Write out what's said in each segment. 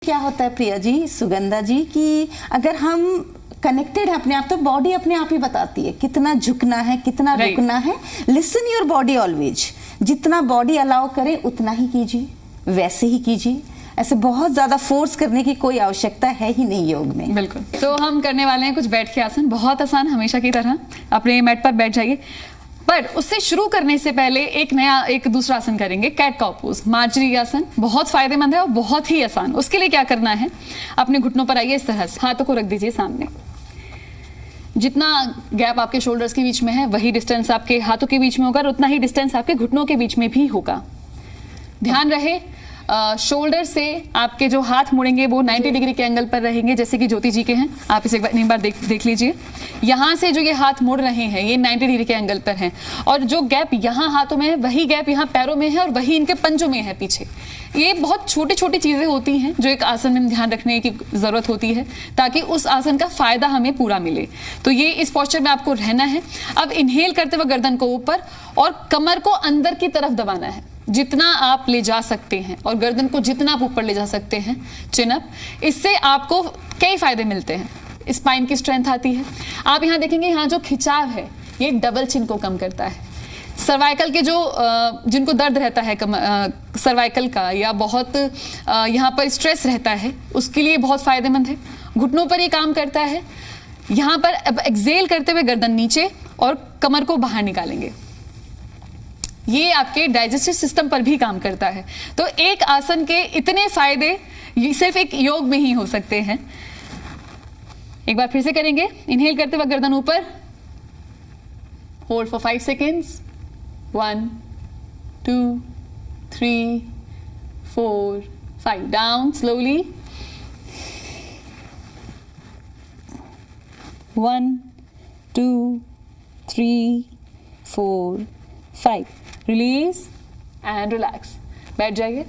क्या होता है प्रिया जी, सुगंधा जी, कि अगर हम कनेक्टेड है अपने आप तो बॉडी अपने आप ही बताती है कितना झुकना है, कितना रुकना है। Listen your body always. जितना बॉडी अलाउ करे उतना ही कीजिए, वैसे ही कीजिए। ऐसे बहुत ज्यादा फोर्स करने की कोई आवश्यकता है ही नहीं योग में। बिल्कुल। तो हम करने वाले हैं कुछ बैठ के आसन, बहुत आसान हमेशा की तरह। अपने मैट पर बैठ जाइए, पर उससे शुरू करने से पहले एक दूसरा आसन करेंगे, कैट काउ पोज, मार्जरी आसन। बहुत फायदेमंद है और बहुत ही आसान। उसके लिए क्या करना है, अपने घुटनों पर आइए, इस तरह से हाथों को रख दीजिए सामने। जितना गैप आपके शोल्डर्स के बीच में है वही डिस्टेंस आपके हाथों के बीच में होगा और उतना ही डिस्टेंस आपके घुटनों के बीच में भी होगा। ध्यान रहे शोल्डर से आपके जो हाथ मुड़ेंगे वो 90 डिग्री के एंगल पर रहेंगे, जैसे कि ज्योति जी के हैं। आप इसे एक बार देख लीजिए। यहाँ से जो ये हाथ मुड़ रहे हैं ये 90 डिग्री के एंगल पर हैं, और जो गैप यहाँ हाथों में है वही गैप यहाँ पैरों में है और वही इनके पंजों में है पीछे। ये बहुत छोटी छोटी चीजें होती हैं जो एक आसन में ध्यान रखने की जरूरत होती है ताकि उस आसन का फायदा हमें पूरा मिले। तो ये इस पोस्चर में आपको रहना है। अब इनहेल करते हुए गर्दन को ऊपर और कमर को अंदर की तरफ दबाना है, जितना आप ले जा सकते हैं, और गर्दन को जितना आप ऊपर ले जा सकते हैं, चिन अप। इससे आपको कई फायदे मिलते हैं। स्पाइन की स्ट्रेंथ आती है। आप यहाँ देखेंगे, यहाँ जो खिंचाव है ये डबल चिन को कम करता है। सर्वाइकल के जो जिनको दर्द रहता है सर्वाइकल का, या बहुत यहाँ पर स्ट्रेस रहता है, उसके लिए बहुत फायदेमंद है। घुटनों पर ये काम करता है। यहाँ पर अब एक्सेल करते हुए गर्दन नीचे और कमर को बाहर निकालेंगे। ये आपके डाइजेस्टिव सिस्टम पर भी काम करता है। तो एक आसन के इतने फायदे सिर्फ एक योग में ही हो सकते हैं। एक बार फिर से करेंगे। इनहेल करते हुए गर्दन ऊपर, hold for 5 seconds. 1 2 3 4 5 down slowly. 1 2 3 4 5 release and relax. बैठ जाइए।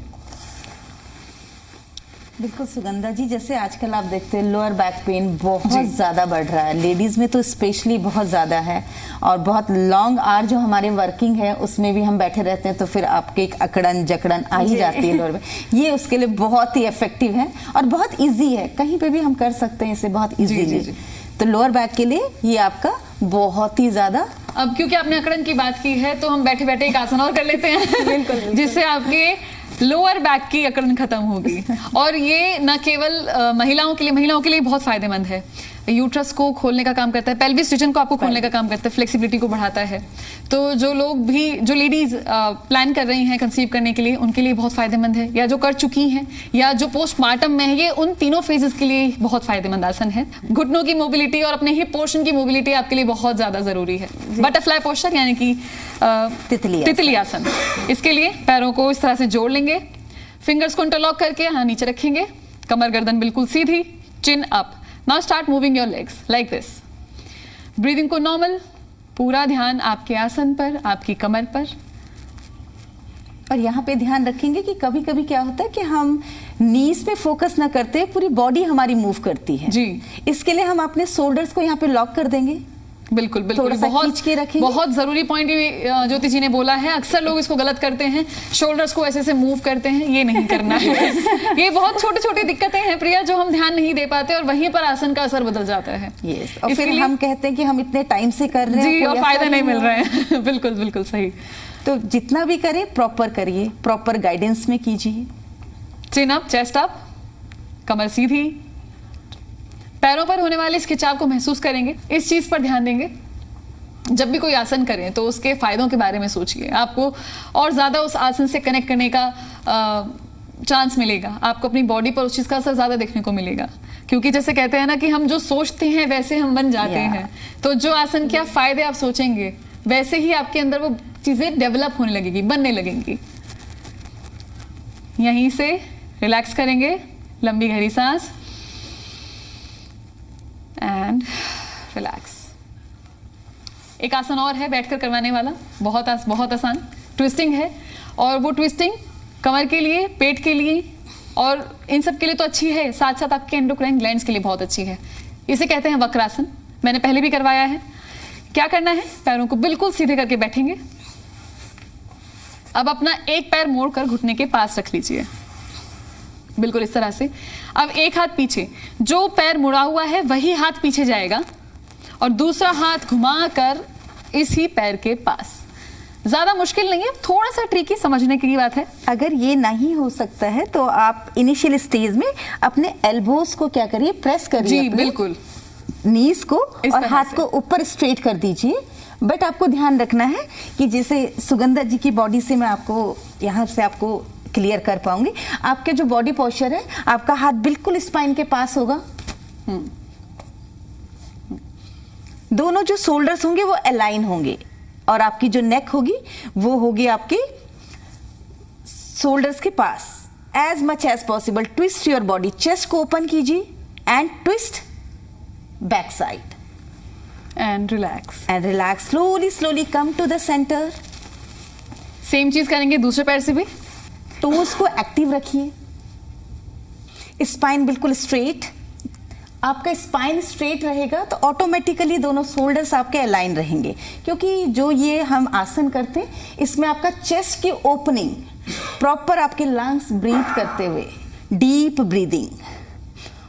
बिल्कुल सुगंधा जी, जैसे आजकल आप देखते हैं लोअर बैक पेन बहुत ज़्यादा बढ़ रहा है, लेडीज़ में तो स्पेशली बहुत ज़्यादा है। और बहुत लॉन्ग आवर जो हमारे वर्किंग है उसमें भी हम बैठे रहते हैं तो फिर आपके एक अकड़न जकड़न आ ही जाती है लोअर में। ये उसके लिए बहुत ही इफेक्टिव है और बहुत ईजी है, कहीं पर भी हम कर सकते हैं इसे बहुत ईजीली। तो लोअर बैक के लिए ये आपका बहुत ही ज़्यादा। अब क्योंकि आपने अकड़न की बात की है तो हम बैठे बैठे एक आसन और कर लेते हैं। बिल्कुल। जिससे आपके लोअर बैक की अकड़न खत्म होगी। और ये न केवल महिलाओं के लिए बहुत फायदेमंद है। यूट्रस को खोलने का काम करता है, पेल्विस रीजन को आपको खोलने का काम करता है, फ्लेक्सिबिलिटी को बढ़ाता है। तो जो लोग भी, जो लेडीज प्लान कर रही हैं कंसीव करने के लिए, उनके लिए बहुत फायदेमंद है, या जो कर चुकी हैं या जो पोस्टमार्टम में है, ये उन तीनों फेजेस के लिए बहुत फायदेमंद आसन है। घुटनों की मोबिलिटी और अपने हिप पोर्शन की मोबिलिटी आपके लिए बहुत ज्यादा जरूरी है। बटरफ्लाई पोस्चर यानी कि तितली आसन। इसके लिए पैरों को इस तरह से जोड़ लेंगे, फिंगर्स को इंटरलॉक करके यहाँ नीचे रखेंगे, कमर गर्दन बिल्कुल सीधी, chin up. Now start moving your legs like this. Breathing को नॉर्मल, पूरा ध्यान आपके आसन पर, आपकी कमर पर। और यहाँ पे ध्यान रखेंगे कि कभी कभी क्या होता है कि हम नीज पे फोकस ना करते, पूरी बॉडी हमारी मूव करती है जी। इसके लिए हम अपने शोल्डर्स को यहाँ पे लॉक कर देंगे। बिल्कुल बिल्कुल, बहुत जरूरी पॉइंट ये ज्योति जी ने बोला है। अक्सर लोग इसको गलत करते हैं, शोल्डर्स को ऐसे मूव करते हैं, ये नहीं करना है। ये बहुत छोटी छोटी दिक्कतें हैं प्रिया, जो हम ध्यान नहीं दे पाते और वहीं पर आसन का असर बदल जाता है। और फिर हम कहते हैं कि हम इतने टाइम से कर रहे हैं और फायदा नहीं मिल रहा है। बिल्कुल बिल्कुल सही। तो जितना भी करें प्रॉपर करिए, प्रॉपर गाइडेंस में कीजिए। चिन अप, चेस्ट अप, कमर सीधी। पैरों पर होने वाले इस खिंचाव को महसूस करेंगे, इस चीज पर ध्यान देंगे। जब भी कोई आसन करें तो उसके फायदों के बारे में सोचिए, आपको और ज्यादा उस आसन से कनेक्ट करने का चांस मिलेगा। आपको अपनी बॉडी पर उस चीज का असर ज्यादा देखने को मिलेगा, क्योंकि जैसे कहते हैं ना कि हम जो सोचते हैं वैसे हम बन जाते हैं। तो जो आसन के फायदे आप सोचेंगे वैसे ही आपके अंदर वो चीजें डेवलप होने लगेगी, बनने लगेंगी। यहीं से रिलैक्स करेंगे, लंबी गहरी सांस एंड रिलैक्स। एक आसन और है बैठकर करवाने वाला, बहुत आसान ट्विस्टिंग है। और वो ट्विस्टिंग कमर के लिए, पेट के लिए और इन सब के लिए तो अच्छी है, साथ साथ आपके एंडोक्राइन ग्लैंड्स के लिए बहुत अच्छी है। इसे कहते हैं वक्रासन। मैंने पहले भी करवाया है। क्या करना है, पैरों को बिल्कुल सीधे करके बैठेंगे। अब अपना एक पैर मोड़कर घुटने के पास रख लीजिए। बिल्कुल इस तरह से। अब एक हाथ पीछे, जो पैर मुड़ा हुआ है वही हाथ पीछे जाएगा और दूसरा हाथ घुमाकर इसी पैर के पास। ज्यादा मुश्किल नहीं है, थोड़ा सा ट्रिकी समझने की बात है। अगर ये नहीं हो सकता है तो आप इनिशियल स्टेज में अपने एल्बोस को क्या करिए, प्रेस करिए जी बिल्कुल, नीज को इस और तरह हाथ से। को ऊपर स्ट्रेट कर दीजिए। बट आपको ध्यान रखना है कि जैसे सुगंधा जी की बॉडी से मैं आपको यहाँ से आपको क्लियर कर पाऊंगी, आपके जो बॉडी पोस्चर है, आपका हाथ बिल्कुल स्पाइन के पास होगा। दोनों जो शोल्डर्स होंगे वो अलाइन होंगे और आपकी जो नेक होगी वो होगी आपके शोल्डर्स के पास। As much as possible twist your body, chest को ओपन कीजिए and twist back side and relax. and relax slowly come to the center। Same चीज करेंगे दूसरे पैर से भी। टोज को एक्टिव रखिए, स्पाइन बिल्कुल स्ट्रेट। आपका स्पाइन स्ट्रेट रहेगा तो ऑटोमेटिकली दोनों शोल्डर्स आपके अलाइन रहेंगे, क्योंकि जो ये हम आसन करते हैं इसमें आपका चेस्ट की ओपनिंग प्रॉपर, आपके लंग्स ब्रीथ करते हुए डीप ब्रीदिंग,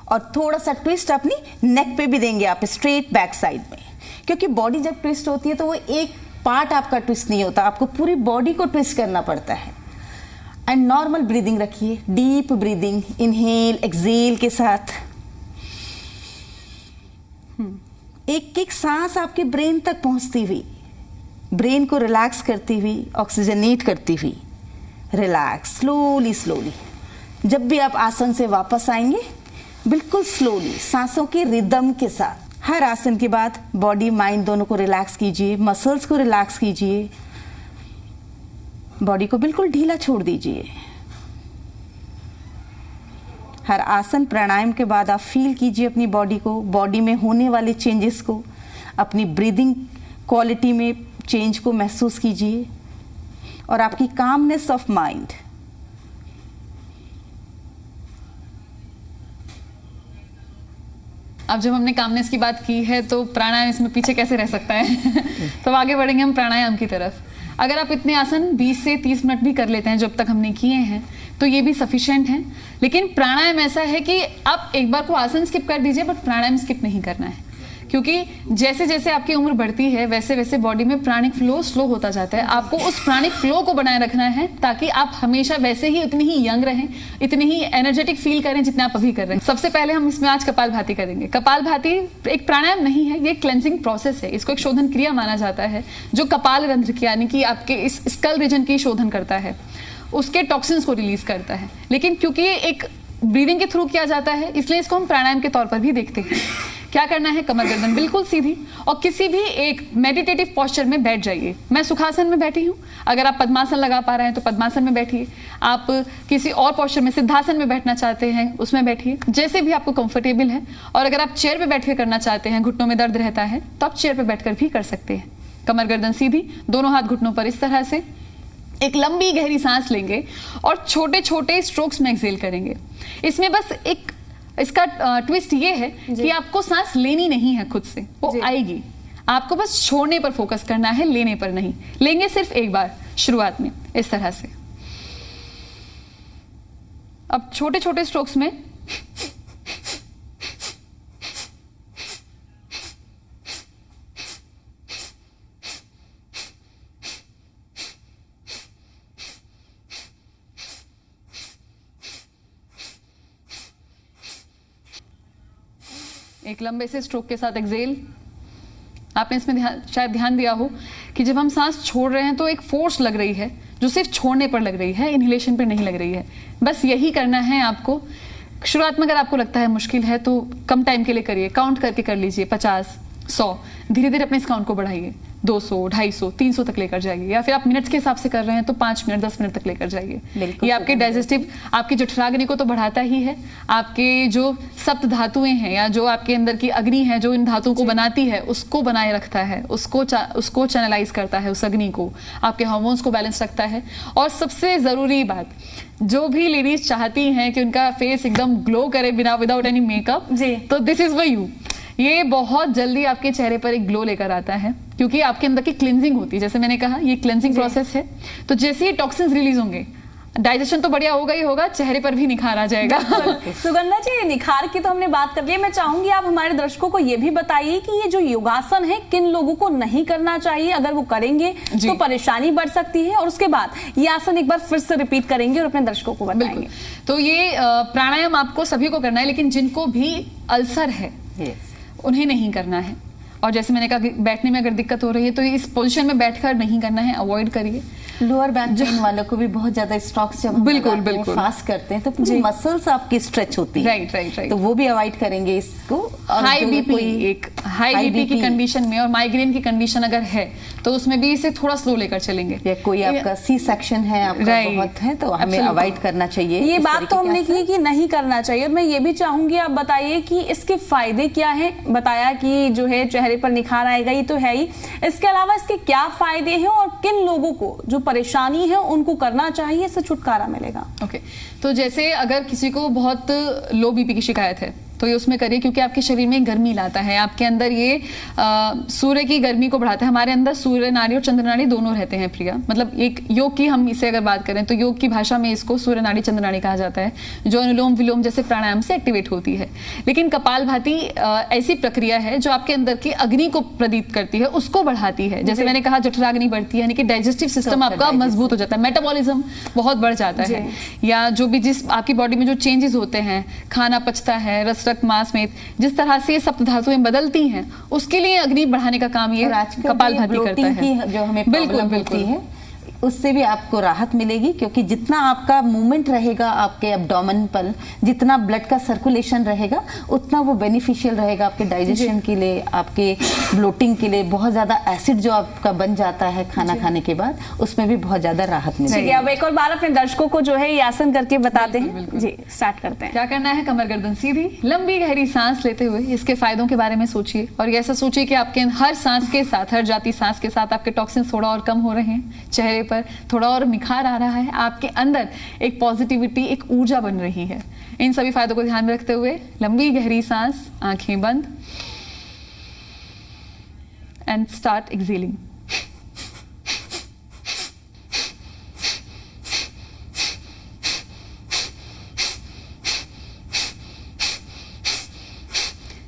और थोड़ा सा ट्विस्ट अपनी नेक पे भी देंगे आप स्ट्रेट बैक साइड में, क्योंकि बॉडी जब ट्विस्ट होती है तो वो एक पार्ट आपका ट्विस्ट नहीं होता, आपको पूरी बॉडी को ट्विस्ट करना पड़ता है। एंड नॉर्मल ब्रीदिंग रखिए, डीप ब्रीदिंग, इनहेल एक्सेल के साथ एक एक सांस आपके ब्रेन तक पहुंचती हुई, ब्रेन को रिलैक्स करती हुई, ऑक्सीजनेट करती हुई, रिलैक्स स्लोली। जब भी आप आसन से वापस आएंगे बिल्कुल स्लोली सांसों के रिदम के साथ, हर आसन के बाद बॉडी माइंड दोनों को रिलैक्स कीजिए, मसल्स को रिलैक्स कीजिए, बॉडी को बिल्कुल ढीला छोड़ दीजिए। हर आसन प्राणायाम के बाद आप फील कीजिए अपनी बॉडी को, बॉडी में होने वाले चेंजेस को, अपनी ब्रीदिंग क्वालिटी में चेंज को महसूस कीजिए और आपकी कामनेस ऑफ माइंड। अब जब हमने कामनेस की बात की है तो प्राणायाम इसमें पीछे कैसे रह सकता है। तो आगे बढ़ेंगे हम प्राणायाम की तरफ। अगर आप इतने आसन 20 से 30 मिनट भी कर लेते हैं जब तक हमने किए हैं तो ये भी सफिशिएंट है, लेकिन प्राणायाम ऐसा है कि आप एक बार को आसन स्किप कर दीजिए बट प्राणायाम स्किप नहीं करना है, क्योंकि जैसे जैसे आपकी उम्र बढ़ती है वैसे वैसे बॉडी में प्राणिक फ्लो स्लो होता जाता है। आपको उस प्राणिक फ्लो को बनाए रखना है ताकि आप हमेशा वैसे ही उतनी ही यंग रहें, इतनी ही एनर्जेटिक फील करें जितना आप अभी कर रहे हैं। सबसे पहले हम इसमें आज कपालभाति करेंगे। कपालभाति एक प्राणायाम नहीं है, ये क्लेंजिंग प्रोसेस है। इसको एक शोधन क्रिया माना जाता है जो कपाल रंध्र की यानी कि आपके इस स्कल रीजन की शोधन करता है, उसके टॉक्सिन्स को रिलीज करता है। लेकिन क्योंकि ये एक ब्रीदिंग के थ्रू किया जाता है इसलिए इसको हम प्राणायाम के तौर पर भी देखते हैं। क्या करना है, कमर गर्दन बिल्कुल सीधी और किसी भी एक मेडिटेटिव पोस्चर में बैठ जाइए। मैं सुखासन में बैठी हूँ, अगर आप पद्मासन लगा पा रहे हैं तो पद्मासन में बैठिए। आप किसी और पोस्चर में सिद्धासन में बैठना चाहते हैं उसमें बैठिए, जैसे भी आपको कंफर्टेबल है। और अगर आप चेयर पे बैठ कर करना चाहते हैं, घुटनों में दर्द रहता है तो आप चेयर पे बैठकर भी कर सकते हैं। कमर गर्दन सीधी, दोनों हाथ घुटनों पर इस तरह से। एक लंबी गहरी सांस लेंगे और छोटे छोटे स्ट्रोक्स में एक्सेल करेंगे। इसमें बस एक इसका ट्विस्ट ये है कि आपको सांस लेनी नहीं है खुद से, वो आएगी, आपको बस छोड़ने पर फोकस करना है, लेने पर नहीं। लेंगे सिर्फ एक बार शुरुआत में इस तरह से। अब छोटे छोटे स्ट्रोक्स में एक लंबे से स्ट्रोक के साथ एक्सेल। आपने इसमें शायद ध्यान दिया हो कि जब हम सांस छोड़ रहे हैं तो एक फोर्स लग रही है जो सिर्फ छोड़ने पर लग रही है, इनहेलेशन पर नहीं लग रही है। बस यही करना है आपको। शुरुआत में अगर आपको लगता है मुश्किल है तो कम टाइम के लिए करिए, काउंट करके कर लीजिए, 50, 100, धीरे धीरे अपने इस काउंट को बढ़ाइए, 200, 250, 300 तक लेकर जाइए, या फिर आप मिनट्स के हिसाब से कर रहे हैं तो 5 मिनट 10 मिनट तक लेकर जाइए। ये आपके डाइजेस्टिव, आपकी जठराग्नि को तो बढ़ाता ही है, आपके जो सप्त धातुएं हैं या जो आपके अंदर की अग्नि है जो इन धातुओं को बनाती है उसको बनाए रखता है, उसको चैनलाइज करता है, उस अग्नि को, आपके हार्मोन्स को बैलेंस रखता है। और सबसे जरूरी बात, जो भी लेडीज चाहती हैं कि उनका फेस एकदम ग्लो करे विदाउट एनी मेकअप, तो दिस इज फॉर यू। ये बहुत जल्दी आपके चेहरे पर एक ग्लो लेकर आता है क्योंकि आपके अंदर की क्लिनजिंग होती है। जैसे मैंने कहा ये क्लिनजिंग प्रोसेस है, तो जैसे ही टॉक्सिन्स रिलीज होंगे डाइजेशन तो बढ़िया होगा ही होगा, चेहरे पर भी निखार आ जाएगा। सुगंधा जी, निखार की तो हमने बात कर ली है, मैं चाहूंगी आप हमारे दर्शकों को ये भी बताइए कि ये जो योगासन है किन लोगों को नहीं करना चाहिए, अगर वो करेंगे तो परेशानी बढ़ सकती है, और उसके बाद ये आसन एक बार फिर से रिपीट करेंगे और अपने दर्शकों को बताएंगे। तो ये प्राणायाम आपको सभी को करना है, लेकिन जिनको भी अल्सर है उन्हें नहीं करना है। और जैसे मैंने कहा कि बैठने में अगर दिक्कत हो रही है तो इस पोजीशन में बैठकर नहीं करना है, अवॉइड करिए। लोअर बैक पेन वालों को भी बहुत ज्यादा स्ट्रोक्स जब बिल्कुल फास्ट करते हैं तो पूरी मसल्स आपकी स्ट्रेच होती है, राइट। तो वो भी अवॉइड करेंगे इसको। हाई बीपी की कंडीशन में और माइग्रेन की कंडीशन अगर है तो उसमें भी इसे थोड़ा स्लो लेकर चलेंगे। या कोई आपका सी सेक्शन है, आपका बहुत है, तो हमें अवॉइड करना चाहिए। ये बात तो हमने की कि नहीं करना चाहिए, और मैं ये भी चाहूंगी आप बताइए कि इसके फायदे क्या हैं। बताया कि जो है चेहरे पर निखार आएगा, ये तो है ही, इसके अलावा इसके क्या फायदे हैं और किन लोगों को जो परेशानी है उनको करना चाहिए, इससे छुटकारा मिलेगा। ओके, तो जैसे अगर किसी को बहुत लो बीपी की शिकायत है तो ये उसमें करिए, क्योंकि आपके शरीर में गर्मी लाता है, आपके अंदर ये सूर्य की गर्मी को बढ़ाता है। हमारे अंदर सूर्य नाड़ी और चंद्र नाड़ी दोनों रहते हैं प्रिया, मतलब एक योग की हम इसे अगर बात करें तो योग की भाषा में इसको सूर्य नाड़ी चंद्र नाड़ी कहा जाता है, जो अनुलोम विलोम जैसे प्राणायाम से एक्टिवेट होती है। लेकिन कपालभाति ऐसी प्रक्रिया है जो आपके अंदर की अग्नि को प्रदीप्त करती है, उसको बढ़ाती है। जैसे मैंने कहा जठराग्नि बढ़ती है, यानी कि डाइजेस्टिव सिस्टम आपका मजबूत हो जाता है, मेटाबॉलिज्म बहुत बढ़ जाता है, या जो भी जिस आपकी बॉडी में जो चेंजेस होते हैं, खाना पचता है, रस मांस में जिस तरह से सप्त धातुएं बदलती हैं, उसके लिए अग्नि बढ़ाने का काम ये कपालभाति करता है। जो हमें प्रॉब्लम होती है उससे भी आपको राहत मिलेगी, क्योंकि जितना आपका मूवमेंट रहेगा आपके एब्डोमेन पर, जितना ब्लड का सर्कुलेशन रहेगा उतना वो बेनिफिशियल रहेगा आपके डाइजेशन के लिए, आपके ब्लोटिंग के लिए। बहुत ज्यादा एसिड जो आपका बन जाता है खाना खाने के बाद, उसमें भी बहुत ज्यादा राहत मिलेगी। अब एक और बार अपने दर्शकों को जो है ये आसन करके बताते हैं। जी, स्टार्ट करते हैं। क्या करना है, कमर गर्दन सीधी, लंबी गहरी सांस लेते हुए इसके फायदों के बारे में सोचिए, और ये ऐसा सोचिए कि आपके हर सांस के साथ, हर जाती सांस के साथ आपके टॉक्सिन्स थोड़ा और कम हो रहे हैं, चेहरे पर थोड़ा और निखार आ रहा है, आपके अंदर एक पॉजिटिविटी, एक ऊर्जा बन रही है। इन सभी फायदों को ध्यान में रखते हुए लंबी गहरी सांस, आंखें बंद, एंड स्टार्ट एक्सेलिंग।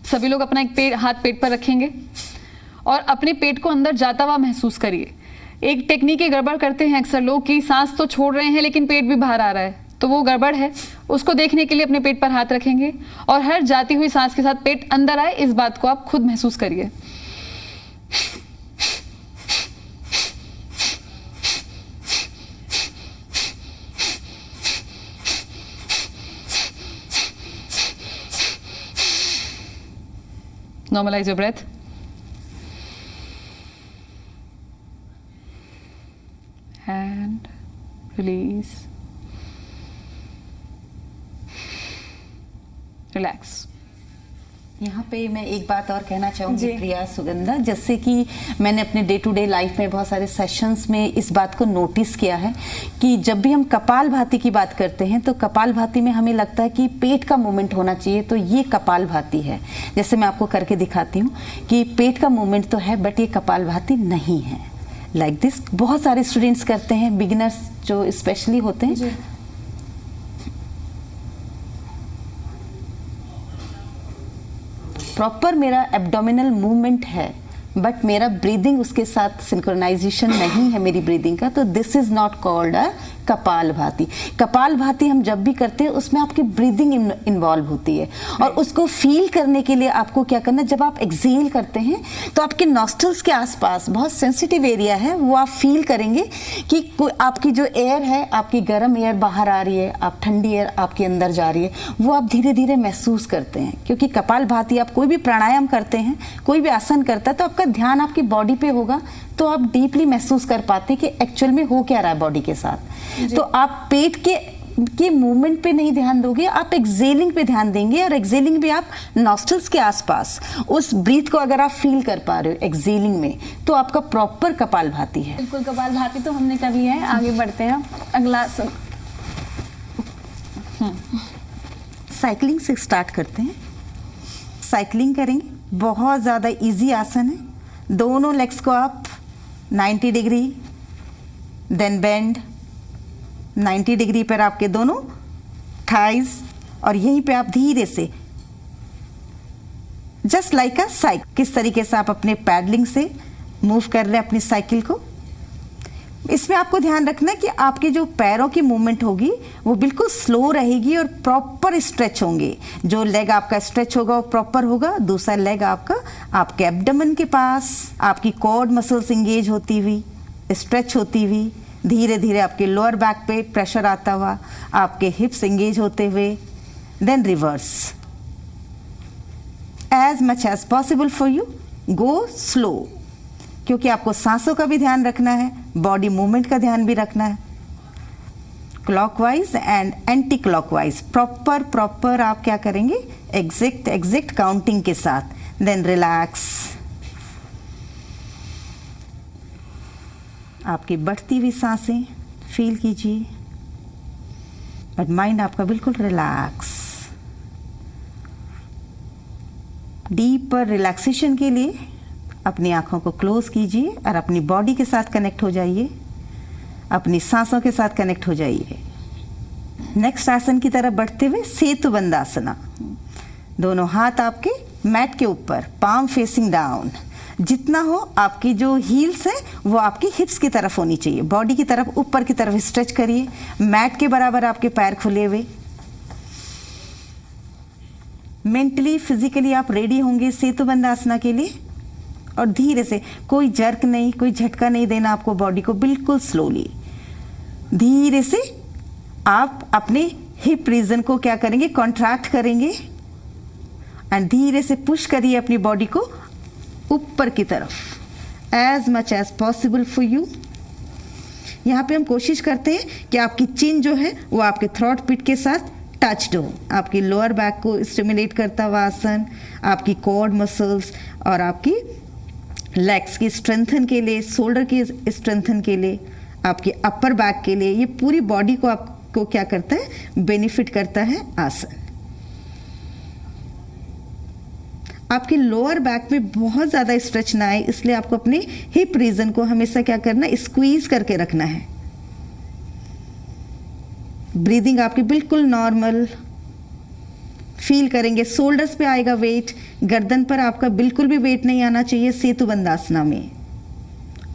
सभी लोग अपना एक हाथ पेट पर रखेंगे और अपने पेट को अंदर जाता हुआ महसूस करिए। एक टेक्निक की गड़बड़ करते हैं अक्सर लोग कि सांस तो छोड़ रहे हैं लेकिन पेट भी बाहर आ रहा है, तो वो गड़बड़ है। उसको देखने के लिए अपने पेट पर हाथ रखेंगे और हर जाती हुई सांस के साथ पेट अंदर आए, इस बात को आप खुद महसूस करिए। Normalize your breath. And release. Relax. यहाँ पे मैं एक बात और कहना चाहूँगी प्रिया, सुगंधा, जैसे कि मैंने अपने डे टू डे लाइफ में बहुत सारे सेशंस में इस बात को नोटिस किया है कि जब भी हम कपालभाति की बात करते हैं तो कपालभाति में हमें लगता है कि पेट का मूवमेंट होना चाहिए, तो ये कपालभाति है। जैसे मैं आपको करके दिखाती हूँ कि पेट का मूवमेंट तो है बट ये कपालभाति नहीं है। लाइक दिस बहुत सारे स्टूडेंट्स करते हैं, बिगिनर्स जो स्पेशली होते हैं। प्रॉपर मेरा एब्डोमिनल मूवमेंट है बट मेरा ब्रीदिंग उसके साथ सिंक्रोनाइजेशन नहीं है मेरी ब्रीदिंग का, तो this is not called a kapalbhati. Kapalbhati हम जब भी करते हैं उसमें आपकी ब्रीदिंग इन्वॉल्व होती है, और उसको फील करने के लिए आपको क्या करना है, जब आप एक्सेल करते हैं तो आपके नॉस्ट्रल्स के आसपास बहुत सेंसिटिव एरिया है, वो आप फील करेंगे कि आपकी जो एयर है, आपकी गर्म एयर बाहर आ रही है, आप ठंडी एयर आपके अंदर जा रही है, वो आप धीरे धीरे महसूस करते हैं। क्योंकि कपालभाति आप कोई भी प्राणायाम करते हैं, कोई भी आसन करता है, तो आपका ध्यान आपकी बॉडी पे होगा, तो आप डीपली महसूस कर पाते हैं कि एक्चुअल में हो क्या रहा है बॉडी के साथ। तो आप पेट के मूवमेंट पे नहीं ध्यान दोगे, आप एक्सेलिंग पे ध्यान देंगे, और एक्सेलिंग भी आप नॉस्ट्रल्स के आसपास उस ब्रीथ को अगर आप फील कर पा रहे हो एक्सेलिंग में, तो आपका प्रॉपर कपालभाति है। बिल्कुल, कपालभाति तो हमने कर लिया है। आगे बढ़ते हैं, अगला साइकिलिंग से स्टार्ट करते हैं। साइकिलिंग करेंगे, बहुत ज़्यादा इजी आसन है। दोनों लेग्स को आप 90 डिग्री, देन बेंड, 90 डिग्री पर आपके दोनों थाइज, और यहीं पे आप धीरे से जस्ट लाइक अ साइकिल, किस तरीके से आप अपने पैडलिंग से मूव कर रहे हैं अपनी साइकिल को। इसमें आपको ध्यान रखना है कि आपके जो पैरों की मूवमेंट होगी वो बिल्कुल स्लो रहेगी और प्रॉपर स्ट्रेच होंगे। जो लेग आपका स्ट्रेच होगा वो प्रॉपर होगा, दूसरा लेग आपका आपके एब्डोमेन के पास, आपकी कॉर्ड मसल्स इंगेज होती हुई, स्ट्रेच होती हुई, धीरे धीरे आपके लोअर बैक पे प्रेशर आता हुआ, आपके हिप्स इंगेज होते हुए, then reverse. As much as possible for you go slow, क्योंकि आपको सांसों का भी ध्यान रखना है, बॉडी मूवमेंट का ध्यान भी रखना है। Clockwise and anti clockwise proper आप क्या करेंगे, एग्जैक्ट काउंटिंग के साथ। देन रिलैक्स, आपकी बढ़ती हुई सांसें फील कीजिए, बट माइंड आपका बिल्कुल रिलैक्स। डीपर रिलैक्सेशन के लिए अपनी आंखों को क्लोज कीजिए और अपनी बॉडी के साथ कनेक्ट हो जाइए, अपनी सांसों के साथ कनेक्ट हो जाइए। नेक्स्ट आसन की तरफ बढ़ते हुए सेतुबंध आसना। दोनों हाथ आपके मैट के ऊपर, पाम फेसिंग डाउन। जितना हो आपकी जो हील्स है वो आपकी हिप्स की तरफ होनी चाहिए, बॉडी की तरफ, ऊपर की तरफ स्ट्रेच करिए। मैट के बराबर आपके पैर खुले हुए। मेंटली फिजिकली आप रेडी होंगे सेतुबंध आसना के लिए, और धीरे से, कोई जर्क नहीं, कोई झटका नहीं देना आपको बॉडी को, बिल्कुल स्लोली धीरे से आप अपने हिप रीजन को क्या करेंगे, कॉन्ट्रैक्ट करेंगे एंड धीरे से पुश करिए अपनी बॉडी को ऊपर की तरफ as much as possible for you. यहाँ पे हम कोशिश करते हैं कि आपकी चिन जो है वो आपके थ्रोट पिट के साथ टच्ड हो, आपकी लोअर बैक को स्टिमुलेट करता हुआ आसन, आपकी कॉर्ड मसल्स और आपकी लेग्स की स्ट्रेंथन के लिए, शोल्डर की स्ट्रेंथन के लिए, आपके अपर बैक के लिए, ये पूरी बॉडी को आपको क्या करता है, बेनिफिट करता है आसन। आपके लोअर बैक में बहुत ज़्यादा स्ट्रेच ना आए, इसलिए आपको अपने हिप रीजन को हमेशा क्या करना है, स्क्वीज करके रखना है। ब्रीदिंग आपकी बिल्कुल नॉर्मल फील करेंगे। शोल्डर्स पे आएगा वेट, गर्दन पर आपका बिल्कुल भी वेट नहीं आना चाहिए सेतुबंध आसना में,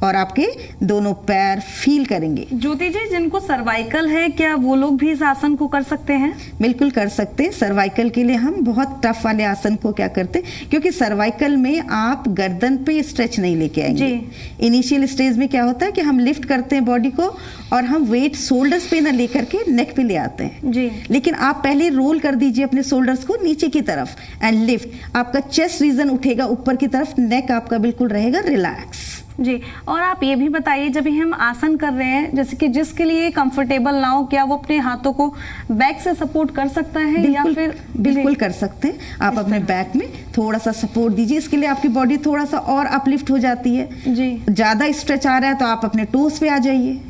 और आपके दोनों पैर फील करेंगे। ज्योति जी, जिनको सर्वाइकल है क्या वो लोग भी इस आसन को कर सकते हैं? बिल्कुल कर सकते हैं। सर्वाइकल के लिए हम बहुत टफ वाले आसन को क्या करते हैं, क्योंकि सर्वाइकल में आप गर्दन पे स्ट्रेच नहीं लेके आएंगे। इनिशियल स्टेज में क्या होता है कि हम लिफ्ट करते हैं बॉडी को और हम वेट शोल्डर्स पे ना लेकर के नेक पे ले आते हैं जी। लेकिन आप पहले रोल कर दीजिए अपने शोल्डर्स को नीचे की तरफ एंड लिफ्ट। आपका चेस्ट रीजन उठेगा ऊपर की तरफ, नेक आपका बिल्कुल रहेगा रिलैक्स। जी, और आप ये भी बताइए, जब भी हम आसन कर रहे हैं, जैसे कि जिसके लिए कंफर्टेबल ना हो, क्या वो अपने हाथों को बैक से सपोर्ट कर सकता है या फिर? बिल्कुल कर सकते हैं। आप अपने बैक में थोड़ा सा सपोर्ट दीजिए, इसके लिए आपकी बॉडी थोड़ा सा और अपलिफ्ट हो जाती है। जी। ज्यादा स्ट्रेच आ रहा है तो आप अपने टोस पे आ जाइए,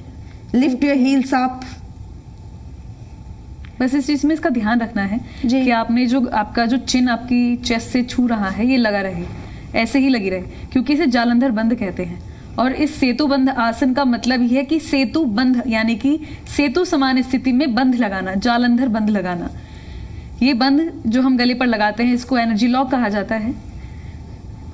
लिफ्ट योर हील्स अप। बस इस चीज में इसका ध्यान रखना है जी। कि आपने जो आपका जो चिन आपकी चेस्ट से छू रहा है ये लगा रहे, ऐसे ही लगी रहे, क्योंकि इसे जालंधर बंध कहते हैं। और इस सेतु बंध आसन का मतलब ही है कि सेतु बंध यानी कि सेतु समान स्थिति में बंध लगाना, जालंधर बंध लगाना। ये बंध जो हम गले पर लगाते हैं इसको एनर्जी लॉक कहा जाता है,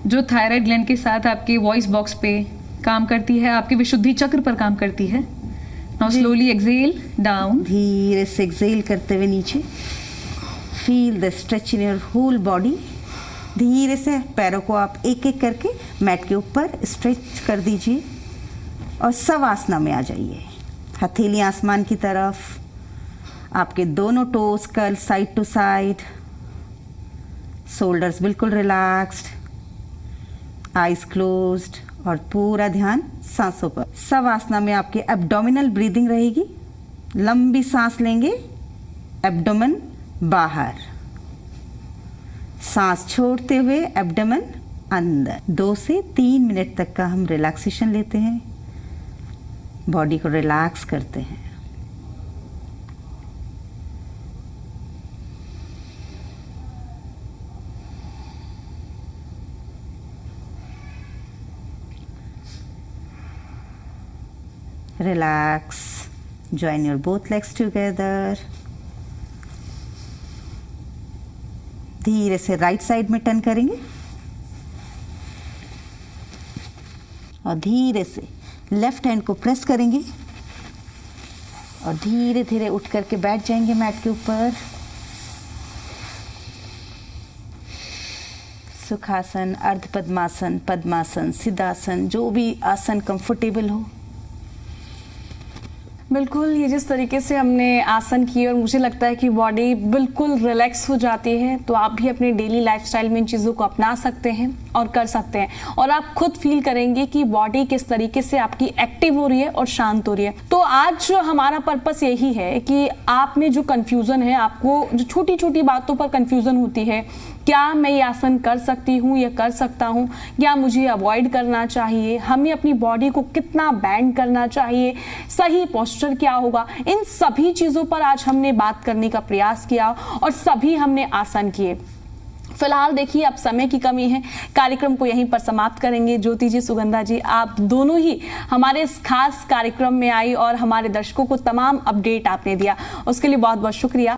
जो थायराइड ग्लैंड के साथ आपके वॉइस बॉक्स पे काम करती है, आपके विशुद्धि चक्र पर काम करती है। नाउ स्लोली एक्सेल डाउन, धीरे से एक्सेल करते हुए नीचे। Feel the stretch in your whole body. धीरे से पैरों को आप एक एक करके मैट के ऊपर स्ट्रेच कर दीजिए और शवासना में आ जाइए। हथेली आसमान की तरफ, आपके दोनों toes curl side to side, shoulders बिल्कुल रिलैक्स्ड, आईज क्लोज्ड और पूरा ध्यान सांसों पर। शवासना में आपके एब्डोमिनल ब्रीदिंग रहेगी। लंबी सांस लेंगे, एब्डोमेन बाहर, सांस छोड़ते हुए एब्डोमेन अंदर। 2 से 3 मिनट तक का हम रिलैक्सेशन लेते हैं, बॉडी को रिलैक्स करते हैं। Relax, Join your both legs together. धीरे से राइट साइड में टर्न करेंगे और धीरे से लेफ्ट हैंड को प्रेस करेंगे और धीरे धीरे उठ करके बैठ जाएंगे मैट के ऊपर। सुखासन, अर्ध पद्मासन, पद्मासन, सिद्धासन, जो भी आसन कंफर्टेबल हो। बिल्कुल, ये जिस तरीके से हमने आसन किए और मुझे लगता है कि बॉडी बिल्कुल रिलैक्स हो जाती है, तो आप भी अपने डेली लाइफस्टाइल में इन चीज़ों को अपना सकते हैं और कर सकते हैं और आप खुद फील करेंगे कि बॉडी किस तरीके से आपकी एक्टिव हो रही है और शांत हो रही है। तो आज हमारा पर्पस यही है कि आप में जो कंफ्यूजन है, आपको जो छोटी छोटी बातों पर कंफ्यूजन होती है, क्या मैं ये आसन कर सकती हूँ या कर सकता हूँ, या मुझे अवॉइड करना चाहिए, हमें अपनी बॉडी को कितना बैंड करना चाहिए, सही पोस्चर क्या होगा, इन सभी चीज़ों पर आज हमने बात करने का प्रयास किया और सभी हमने आसन किए। फिलहाल देखिए, अब समय की कमी है, कार्यक्रम को यहीं पर समाप्त करेंगे। ज्योति जी, सुगंधा जी, आप दोनों ही हमारे इस खास कार्यक्रम में आई और हमारे दर्शकों को तमाम अपडेट आपने दिया, उसके लिए बहुत बहुत शुक्रिया।